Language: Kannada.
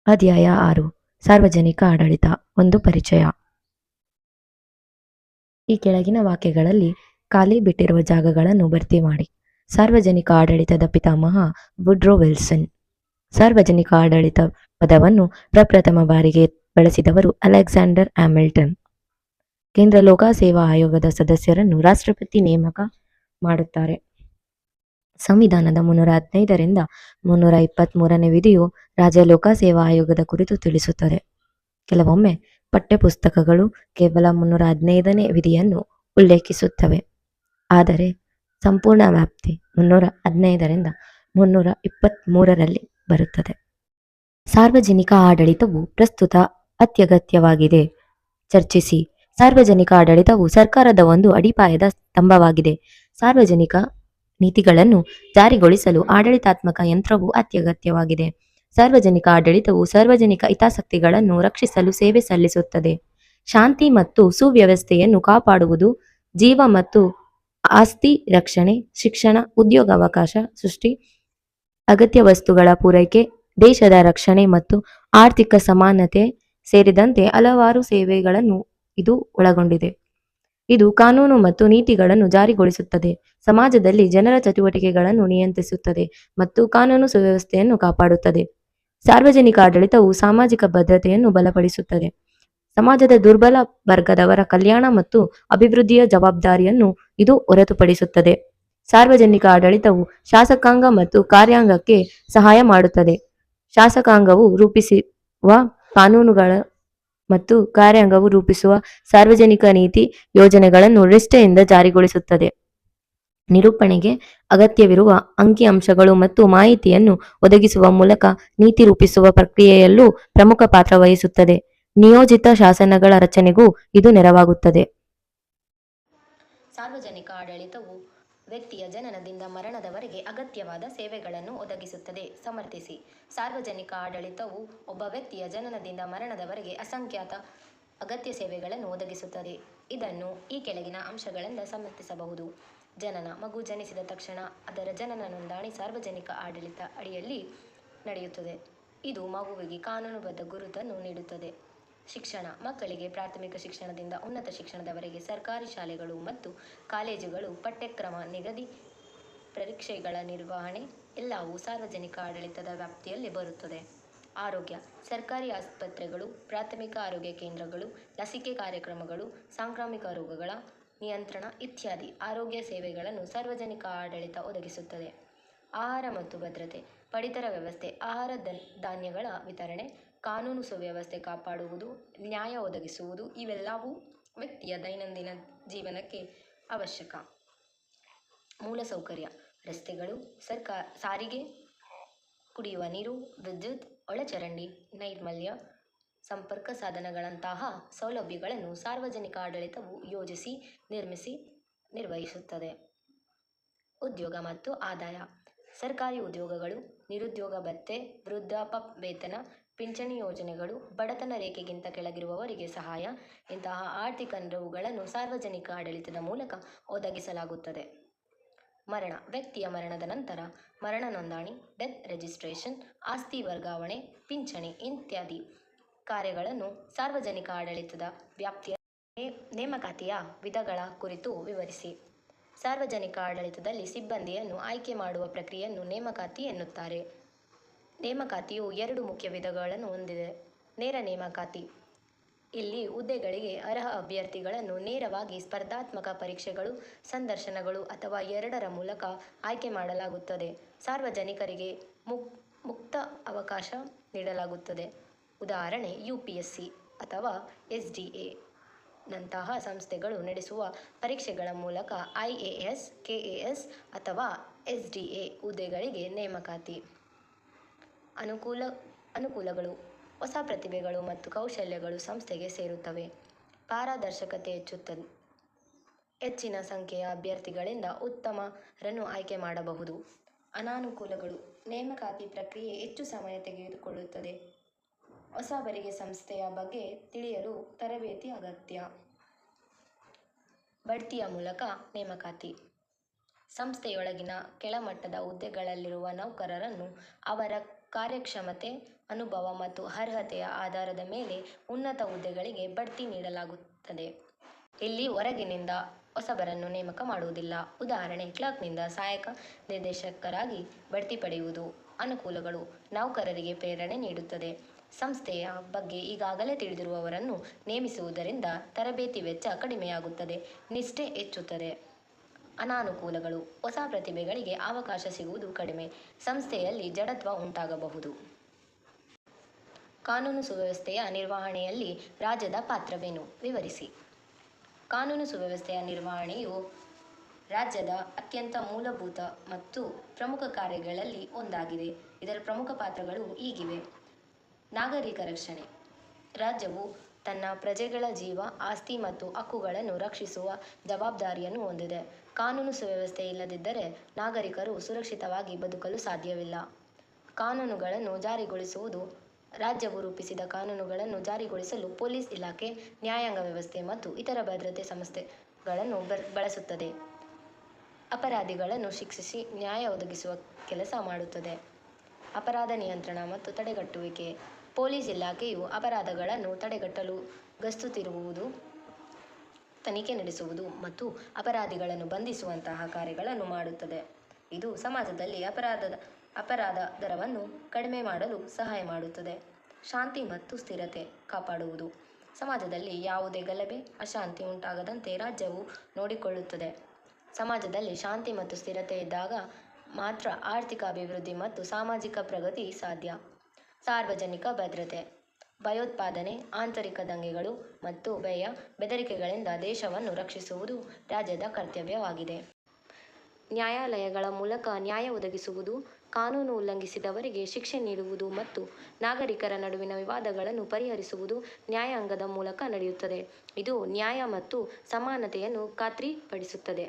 ಅಧ್ಯಾಯ 6 ಸಾರ್ವಜನಿಕ ಆಡಳಿತ ಒಂದು ಪರಿಚಯ. ಈ ಕೆಳಗಿನ ವಾಕ್ಯಗಳಲ್ಲಿ ಖಾಲಿ ಬಿಟ್ಟಿರುವ ಜಾಗಗಳನ್ನು ಭರ್ತಿ ಮಾಡಿ. ಸಾರ್ವಜನಿಕ ಆಡಳಿತದ ಪಿತಾಮಹ ವುಡ್ರೋ ವಿಲ್ಸನ್. ಸಾರ್ವಜನಿಕ ಆಡಳಿತ ಪದವನ್ನು ಪ್ರಪ್ರಥಮ ಬಾರಿಗೆ ಬಳಸಿದವರು ಅಲೆಕ್ಸಾಂಡರ್ ಹ್ಯಾಮಿಲ್ಟನ್. ಕೇಂದ್ರ ಲೋಕಸೇವಾ ಆಯೋಗದ ಸದಸ್ಯರನ್ನು ರಾಷ್ಟ್ರಪತಿ ನೇಮಕ ಮಾಡುತ್ತಾರೆ. ಸಂವಿಧಾನದ 315ರಿಂದ 323ನೇ ವಿಧಿಯು ರಾಜ್ಯ ಲೋಕಸೇವಾ ಆಯೋಗದ ಕುರಿತು ತಿಳಿಸುತ್ತದೆ. ಕೆಲವೊಮ್ಮೆ ಪಠ್ಯಪುಸ್ತಕಗಳು ಕೇವಲ 315ನೇ ವಿಧಿಯನ್ನು ಉಲ್ಲೇಖಿಸುತ್ತವೆ, ಆದರೆ ಸಂಪೂರ್ಣ ವ್ಯಾಪ್ತಿ 315ರಿಂದ 323ರಲ್ಲಿ ಬರುತ್ತದೆ. ಸಾರ್ವಜನಿಕ ಆಡಳಿತವು ಪ್ರಸ್ತುತ ಅತ್ಯಗತ್ಯವಾಗಿದೆ. ಚರ್ಚಿಸಿ. ಸಾರ್ವಜನಿಕ ಆಡಳಿತವು ಸರ್ಕಾರದ ಒಂದು ಅಡಿಪಾಯದ ಸ್ತಂಭವಾಗಿದೆ. ಸಾರ್ವಜನಿಕ ನೀತಿಗಳನ್ನು ಜಾರಿಗೊಳಿಸಲು ಆಡಳಿತಾತ್ಮಕ ಯಂತ್ರವು ಅತ್ಯಗತ್ಯವಾಗಿದೆ. ಸಾರ್ವಜನಿಕ ಆಡಳಿತವು ಸಾರ್ವಜನಿಕ ಹಿತಾಸಕ್ತಿಗಳನ್ನು ರಕ್ಷಿಸಲು ಸೇವೆ ಸಲ್ಲಿಸುತ್ತದೆ. ಶಾಂತಿ ಮತ್ತು ಸುವ್ಯವಸ್ಥೆಯನ್ನು ಕಾಪಾಡುವುದು, ಜೀವ ಮತ್ತು ಆಸ್ತಿ ರಕ್ಷಣೆ, ಶಿಕ್ಷಣ, ಉದ್ಯೋಗಾವಕಾಶ ಸೃಷ್ಟಿ, ಅಗತ್ಯ ವಸ್ತುಗಳ ಪೂರೈಕೆ, ದೇಶದ ರಕ್ಷಣೆ ಮತ್ತು ಆರ್ಥಿಕ ಸಮಾನತೆ ಸೇರಿದಂತೆ ಹಲವಾರು ಸೇವೆಗಳನ್ನು ಇದು ಒಳಗೊಂಡಿದೆ. ಇದು ಕಾನೂನು ಮತ್ತು ನೀತಿಗಳನ್ನು ಜಾರಿಗೊಳಿಸುತ್ತದೆ, ಸಮಾಜದಲ್ಲಿ ಜನರ ಚಟುವಟಿಕೆಗಳನ್ನು ನಿಯಂತ್ರಿಸುತ್ತದೆ ಮತ್ತು ಕಾನೂನು ಸುವ್ಯವಸ್ಥೆಯನ್ನು ಕಾಪಾಡುತ್ತದೆ. ಸಾರ್ವಜನಿಕ ಆಡಳಿತವು ಸಾಮಾಜಿಕ ಭದ್ರತೆಯನ್ನು ಬಲಪಡಿಸುತ್ತದೆ. ಸಮಾಜದ ದುರ್ಬಲ ವರ್ಗದವರ ಕಲ್ಯಾಣ ಮತ್ತು ಅಭಿವೃದ್ಧಿಯ ಜವಾಬ್ದಾರಿಯನ್ನು ಇದು ಹೊರತುಪಡಿಸುತ್ತದೆ. ಸಾರ್ವಜನಿಕ ಆಡಳಿತವು ಶಾಸಕಾಂಗ ಮತ್ತು ಕಾರ್ಯಾಂಗಕ್ಕೆ ಸಹಾಯ ಮಾಡುತ್ತದೆ. ಶಾಸಕಾಂಗವು ರೂಪಿಸುವ ಕಾನೂನುಗಳ ಮತ್ತು ಕಾರ್ಯಾಂಗವು ರೂಪಿಸುವ ಸಾರ್ವಜನಿಕ ನೀತಿ ಯೋಜನೆಗಳನ್ನು ನಿಷ್ಠೆಯಿಂದ ಜಾರಿಗೊಳಿಸುತ್ತದೆ. ನಿರೂಪಣೆಗೆ ಅಗತ್ಯವಿರುವ ಅಂಕಿಅಂಶಗಳು ಮತ್ತು ಮಾಹಿತಿಯನ್ನು ಒದಗಿಸುವ ಮೂಲಕ ನೀತಿ ರೂಪಿಸುವ ಪ್ರಕ್ರಿಯೆಯಲ್ಲೂ ಪ್ರಮುಖ ಪಾತ್ರ ವಹಿಸುತ್ತದೆ. ನಿಯೋಜಿತ ಶಾಸನಗಳ ರಚನೆಗೂ ಇದು ನೆರವಾಗುತ್ತದೆ. ಸಾರ್ವಜನಿಕ ಆಡಳಿತವು ವ್ಯಕ್ತಿಯ ಜನನದಿಂದ ಮರಣದವರೆಗೆ ಅಗತ್ಯವಾದ ಸೇವೆಗಳನ್ನು ಒದಗಿಸುತ್ತದೆ. ಸಮರ್ಥಿಸಿ. ಸಾರ್ವಜನಿಕ ಆಡಳಿತವು ಒಬ್ಬ ವ್ಯಕ್ತಿಯ ಜನನದಿಂದ ಮರಣದವರೆಗೆ ಅಸಂಖ್ಯಾತ ಅಗತ್ಯ ಸೇವೆಗಳನ್ನು ಒದಗಿಸುತ್ತದೆ. ಇದನ್ನು ಈ ಕೆಳಗಿನ ಅಂಶಗಳಿಂದ ಸಮರ್ಥಿಸಬಹುದು. ಜನನ. ಮಗು ಜನಿಸಿದ ತಕ್ಷಣ ಅದರ ಜನನ ನೋಂದಣಿ ಸಾರ್ವಜನಿಕ ಆಡಳಿತ ಅಡಿಯಲ್ಲಿ ನಡೆಯುತ್ತದೆ. ಇದು ಮಗುವಿಗೆ ಕಾನೂನುಬದ್ಧ ಗುರುತನ್ನು ನೀಡುತ್ತದೆ. ಶಿಕ್ಷಣ. ಮಕ್ಕಳಿಗೆ ಪ್ರಾಥಮಿಕ ಶಿಕ್ಷಣದಿಂದ ಉನ್ನತ ಶಿಕ್ಷಣದವರೆಗೆ ಸರ್ಕಾರಿ ಶಾಲೆಗಳು ಮತ್ತು ಕಾಲೇಜುಗಳು, ಪಠ್ಯಕ್ರಮ ನಿಗದಿ, ಪರೀಕ್ಷೆಗಳ ನಿರ್ವಹಣೆ ಎಲ್ಲವೂ ಸಾರ್ವಜನಿಕ ಆಡಳಿತದ ವ್ಯಾಪ್ತಿಯಲ್ಲಿ ಬರುತ್ತದೆ. ಆರೋಗ್ಯ. ಸರ್ಕಾರಿ ಆಸ್ಪತ್ರೆಗಳು, ಪ್ರಾಥಮಿಕ ಆರೋಗ್ಯ ಕೇಂದ್ರಗಳು, ಲಸಿಕೆ ಕಾರ್ಯಕ್ರಮಗಳು, ಸಾಂಕ್ರಾಮಿಕ ರೋಗಗಳ ನಿಯಂತ್ರಣ ಇತ್ಯಾದಿ ಆರೋಗ್ಯ ಸೇವೆಗಳನ್ನು ಸಾರ್ವಜನಿಕ ಆಡಳಿತ ಒದಗಿಸುತ್ತದೆ. ಆಹಾರ ಮತ್ತು ಭದ್ರತೆ. ಪಡಿತರ ವ್ಯವಸ್ಥೆ, ಆಹಾರ ಧಾನ್ಯಗಳ ವಿತರಣೆ, ಕಾನೂನು ಸುವ್ಯವಸ್ಥೆ ಕಾಪಾಡುವುದು, ನ್ಯಾಯ ಒದಗಿಸುವುದು ಇವೆಲ್ಲವೂ ವ್ಯಕ್ತಿಯ ದೈನಂದಿನ ಜೀವನಕ್ಕೆ ಅವಶ್ಯಕ. ಮೂಲಸೌಕರ್ಯ. ರಸ್ತೆಗಳು, ಸಾರಿಗೆ, ಕುಡಿಯುವ ನೀರು, ವಿದ್ಯುತ್, ಒಳಚರಂಡಿ, ನೈರ್ಮಲ್ಯ, ಸಂಪರ್ಕ ಸಾಧನಗಳಂತಹ ಸೌಲಭ್ಯಗಳನ್ನು ಸಾರ್ವಜನಿಕ ಆಡಳಿತವು ಯೋಜಿಸಿ, ನಿರ್ಮಿಸಿ, ನಿರ್ವಹಿಸುತ್ತದೆ. ಉದ್ಯೋಗ ಮತ್ತು ಆದಾಯ. ಸರ್ಕಾರಿ ಉದ್ಯೋಗಗಳು, ನಿರುದ್ಯೋಗ ಭತ್ಯೆ, ವೃದ್ಧಾಪ್ಯವೇತನ, ಪಿಂಚಣಿ ಯೋಜನೆಗಳು, ಬಡತನ ರೇಖೆಗಿಂತ ಕೆಳಗಿರುವವರಿಗೆ ಸಹಾಯ ಇಂತಹ ಆರ್ಥಿಕ ನೆರವುಗಳನ್ನು ಸಾರ್ವಜನಿಕ ಆಡಳಿತದ ಮೂಲಕ ಒದಗಿಸಲಾಗುತ್ತದೆ. ಮರಣ. ವ್ಯಕ್ತಿಯ ಮರಣದ ನಂತರ ಮರಣ ನೋಂದಣಿ, ಡೆತ್ ರಿಜಿಸ್ಟ್ರೇಷನ್, ಆಸ್ತಿ ವರ್ಗಾವಣೆ, ಪಿಂಚಣಿ ಇತ್ಯಾದಿ ಕಾರ್ಯಗಳನ್ನು ಸಾರ್ವಜನಿಕ ಆಡಳಿತದ ವ್ಯಾಪ್ತಿಯ. ನೇಮಕಾತಿಯ ವಿಧಗಳ ಕುರಿತು ವಿವರಿಸಿ. ಸಾರ್ವಜನಿಕ ಆಡಳಿತದಲ್ಲಿ ಸಿಬ್ಬಂದಿಯನ್ನು ಆಯ್ಕೆ ಮಾಡುವ ಪ್ರಕ್ರಿಯೆಯನ್ನು ನೇಮಕಾತಿ ಎನ್ನುತ್ತಾರೆ. ನೇಮಕಾತಿಯು 2 ಮುಖ್ಯ ವಿಧಗಳನ್ನು ಹೊಂದಿದೆ. ನೇರ ನೇಮಕಾತಿ. ಇಲ್ಲಿ ಹುದ್ದೆಗಳಿಗೆ ಅರ್ಹ ಅಭ್ಯರ್ಥಿಗಳನ್ನು ನೇರವಾಗಿ ಸ್ಪರ್ಧಾತ್ಮಕ ಪರೀಕ್ಷೆಗಳು, ಸಂದರ್ಶನಗಳು ಅಥವಾ ಎರಡರ ಮೂಲಕ ಆಯ್ಕೆ ಮಾಡಲಾಗುತ್ತದೆ. ಸಾರ್ವಜನಿಕರಿಗೆ ಮುಕ್ತ ಅವಕಾಶ ನೀಡಲಾಗುತ್ತದೆ. ಉದಾಹರಣೆ UPSC ಅಥವಾ SDA ನಂತಹ ಸಂಸ್ಥೆಗಳು ನಡೆಸುವ ಪರೀಕ್ಷೆಗಳ ಮೂಲಕ IAS, KAS ಅಥವಾ SDA ಹುದ್ದೆಗಳಿಗೆ ನೇಮಕಾತಿ. ಅನುಕೂಲಗಳು. ಹೊಸ ಪ್ರತಿಭೆಗಳು ಮತ್ತು ಕೌಶಲ್ಯಗಳು ಸಂಸ್ಥೆಗೆ ಸೇರುತ್ತವೆ. ಪಾರದರ್ಶಕತೆ ಹೆಚ್ಚುತ್ತದೆ. ಹೆಚ್ಚಿನ ಸಂಖ್ಯೆಯ ಅಭ್ಯರ್ಥಿಗಳಿಂದ ಉತ್ತಮರನ್ನು ಆಯ್ಕೆ ಮಾಡಬಹುದು. ಅನಾನುಕೂಲಗಳು. ನೇಮಕಾತಿ ಪ್ರಕ್ರಿಯೆ ಹೆಚ್ಚು ಸಮಯ ತೆಗೆದುಕೊಳ್ಳುತ್ತದೆ. ಹೊಸಬರಿಗೆ ಸಂಸ್ಥೆಯ ಬಗ್ಗೆ ತಿಳಿಯಲು ತರಬೇತಿ ಅಗತ್ಯ. ಬಡ್ತಿಯ ಮೂಲಕ ನೇಮಕಾತಿ. ಸಂಸ್ಥೆಯೊಳಗಿನ ಕೆಳಮಟ್ಟದ ಹುದ್ದೆಗಳಲ್ಲಿರುವ ನೌಕರರನ್ನು ಅವರ ಕಾರ್ಯಕ್ಷಮತೆ, ಅನುಭವ ಮತ್ತು ಅರ್ಹತೆಯ ಆಧಾರದ ಮೇಲೆ ಉನ್ನತ ಹುದ್ದೆಗಳಿಗೆ ಬಡ್ತಿ ನೀಡಲಾಗುತ್ತದೆ. ಇಲ್ಲಿ ಹೊರಗಿನಿಂದ ಹೊಸಬರನ್ನು ನೇಮಕ ಮಾಡುವುದಿಲ್ಲ. ಉದಾಹರಣೆ, ಕ್ಲರ್ಕ್ನಿಂದ ಸಹಾಯಕ ನಿರ್ದೇಶಕರಾಗಿ ಬಡ್ತಿ ಪಡೆಯುವುದು. ಅನುಕೂಲಗಳು: ನೌಕರರಿಗೆ ಪ್ರೇರಣೆ ನೀಡುತ್ತದೆ. ಸಂಸ್ಥೆಯ ಬಗ್ಗೆ ಈಗಾಗಲೇ ತಿಳಿದಿರುವವರನ್ನು ನೇಮಿಸುವುದರಿಂದ ತರಬೇತಿ ವೆಚ್ಚ ಕಡಿಮೆಯಾಗುತ್ತದೆ, ನಿಷ್ಠೆ ಹೆಚ್ಚುತ್ತದೆ. ಅನಾನುಕೂಲಗಳು: ಹೊಸ ಪ್ರತಿಭೆಗಳಿಗೆ ಅವಕಾಶ ಸಿಗುವುದು ಕಡಿಮೆ, ಸಂಸ್ಥೆಯಲ್ಲಿ ಜಡತ್ವ ಉಂಟಾಗಬಹುದು. ಕಾನೂನು ಸುವ್ಯವಸ್ಥೆಯ ನಿರ್ವಹಣೆಯಲ್ಲಿ ರಾಜ್ಯದ ಪಾತ್ರವೇನು? ವಿವರಿಸಿ. ಕಾನೂನು ಸುವ್ಯವಸ್ಥೆಯ ನಿರ್ವಹಣೆಯು ರಾಜ್ಯದ ಅತ್ಯಂತ ಮೂಲಭೂತ ಮತ್ತು ಪ್ರಮುಖ ಕಾರ್ಯಗಳಲ್ಲಿ ಒಂದಾಗಿದೆ. ಇದರ ಪ್ರಮುಖ ಪಾತ್ರಗಳು ಹೀಗಿವೆ. ನಾಗರಿಕ ರಕ್ಷಣೆ: ರಾಜ್ಯವು ತನ್ನ ಪ್ರಜೆಗಳ ಜೀವ, ಆಸ್ತಿ ಮತ್ತು ಹಕ್ಕುಗಳನ್ನು ರಕ್ಷಿಸುವ ಜವಾಬ್ದಾರಿಯನ್ನು ಹೊಂದಿದೆ. ಕಾನೂನು ಸುವ್ಯವಸ್ಥೆ ಇಲ್ಲದಿದ್ದರೆ ನಾಗರಿಕರು ಸುರಕ್ಷಿತವಾಗಿ ಬದುಕಲು ಸಾಧ್ಯವಿಲ್ಲ. ಕಾನೂನುಗಳನ್ನು ಜಾರಿಗೊಳಿಸುವುದು: ರಾಜ್ಯವು ರೂಪಿಸಿದ ಕಾನೂನುಗಳನ್ನು ಜಾರಿಗೊಳಿಸಲು ಪೊಲೀಸ್ ಇಲಾಖೆ, ನ್ಯಾಯಾಂಗ ವ್ಯವಸ್ಥೆ ಮತ್ತು ಇತರ ಭದ್ರತೆ ಸಂಸ್ಥೆಗಳನ್ನು ಬಳಸುತ್ತದೆ. ಅಪರಾಧಿಗಳನ್ನು ಶಿಕ್ಷಿಸಿ ನ್ಯಾಯ ಒದಗಿಸುವ ಕೆಲಸ ಮಾಡುತ್ತದೆ. ಅಪರಾಧ ನಿಯಂತ್ರಣ ಮತ್ತು ತಡೆಗಟ್ಟುವಿಕೆ: ಪೊಲೀಸ್ ಇಲಾಖೆಯು ಅಪರಾಧಗಳನ್ನು ತಡೆಗಟ್ಟಲು ಗಸ್ತು ತಿರುಗುವುದು, ತನಿಖೆ ನಡೆಸುವುದು ಮತ್ತು ಅಪರಾಧಿಗಳನ್ನು ಬಂಧಿಸುವಂತಹ ಕಾರ್ಯಗಳನ್ನು ಮಾಡುತ್ತದೆ. ಇದು ಸಮಾಜದಲ್ಲಿ ಅಪರಾಧ ದರವನ್ನು ಕಡಿಮೆ ಮಾಡಲು ಸಹಾಯ ಮಾಡುತ್ತದೆ. ಶಾಂತಿ ಮತ್ತು ಸ್ಥಿರತೆ ಕಾಪಾಡುವುದು: ಸಮಾಜದಲ್ಲಿ ಯಾವುದೇ ಗಲಭೆ, ಅಶಾಂತಿ ಉಂಟಾಗದಂತೆ ರಾಜ್ಯವು ನೋಡಿಕೊಳ್ಳುತ್ತದೆ. ಸಮಾಜದಲ್ಲಿ ಶಾಂತಿ ಮತ್ತು ಸ್ಥಿರತೆ ಇದ್ದಾಗ ಮಾತ್ರ ಆರ್ಥಿಕ ಅಭಿವೃದ್ಧಿ ಮತ್ತು ಸಾಮಾಜಿಕ ಪ್ರಗತಿ ಸಾಧ್ಯ. ಸಾರ್ವಜನಿಕ ಭದ್ರತೆ: ಭಯೋತ್ಪಾದನೆ, ಆಂತರಿಕ ದಂಗೆಗಳು ಮತ್ತು ಬೆದರಿಕೆಗಳಿಂದ ದೇಶವನ್ನು ರಕ್ಷಿಸುವುದು ರಾಜ್ಯದ ಕರ್ತವ್ಯವಾಗಿದೆ. ನ್ಯಾಯಾಲಯಗಳ ಮೂಲಕ ನ್ಯಾಯ ಒದಗಿಸುವುದು, ಕಾನೂನು ಉಲ್ಲಂಘಿಸಿದವರಿಗೆ ಶಿಕ್ಷೆ ನೀಡುವುದು ಮತ್ತು ನಾಗರಿಕರ ನಡುವಿನ ವಿವಾದಗಳನ್ನು ಪರಿಹರಿಸುವುದು ನ್ಯಾಯಾಂಗದ ಮೂಲಕ ನಡೆಯುತ್ತದೆ. ಇದು ನ್ಯಾಯ ಮತ್ತು ಸಮಾನತೆಯನ್ನು ಖಾತ್ರಿಪಡಿಸುತ್ತದೆ.